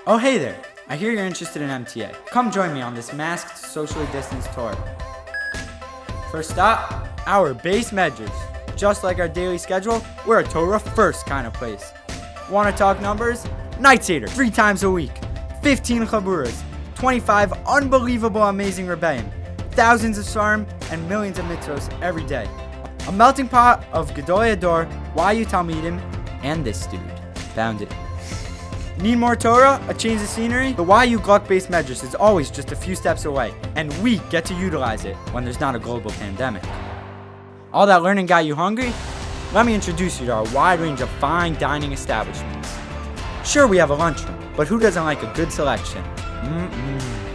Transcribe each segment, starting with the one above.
Oh hey there, I hear you're interested in MTA. Come join me on this masked, socially distanced tour. First stop, our base measures. Just like our daily schedule, we're a Torah first kind of place. Want to talk numbers? Night Seder, 3 times a week. 15 chaburas, 25 unbelievable amazing rebbeim, thousands of svarim, and millions of mitzvos every day. A melting pot of Gedolei Hador, YU Talmidim, and this dude. Found it. Need more Torah? A change of scenery? The YU Gluck-based Medrash is always just a few steps away, and we get to utilize it when there's not a global pandemic. All that learning got you hungry? Let me introduce you to our wide range of fine dining establishments. Sure, we have a lunchroom, but who doesn't like a good selection?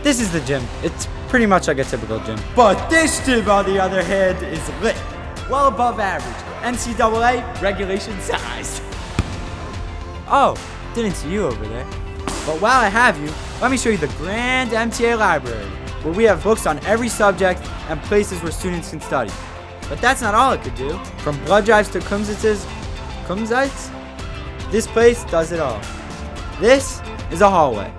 This is the gym. It's pretty much like a typical gym. But this gym, on the other hand, is lit. Well above average. NCAA regulation size. Oh, didn't see you over there. But while I have you, let me show you the grand MTA library, where we have books on every subject and places where students can study. But that's not all it could do. From blood drives to kumsites, this place does it all. This is a hallway.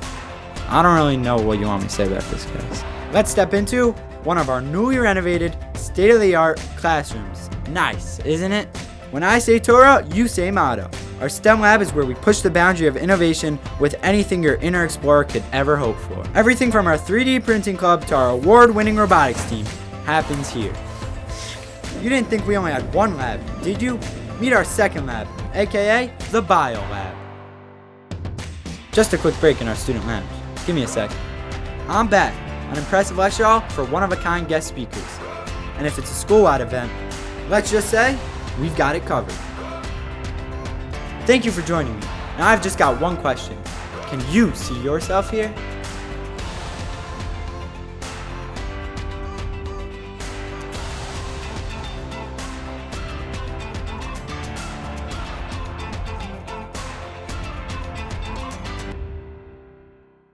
I don't really know what you want me to say about this, guys. Let's step into one of our newly renovated, state-of-the-art classrooms. Nice, isn't it? When I say Torah, you say motto. Our STEM lab is where we push the boundary of innovation with anything your inner explorer could ever hope for. Everything from our 3D printing club to our award-winning robotics team happens here. You didn't think we only had one lab, did you? Meet our second lab, aka the Bio Lab. Just a quick break in our student lounge. Give me a sec. I'm back, an impressive lecture hall for one-of-a-kind guest speakers. And if it's a school-wide event, let's just say, we've got it covered. Thank you for joining me. Now I've just got one question. Can you see yourself here?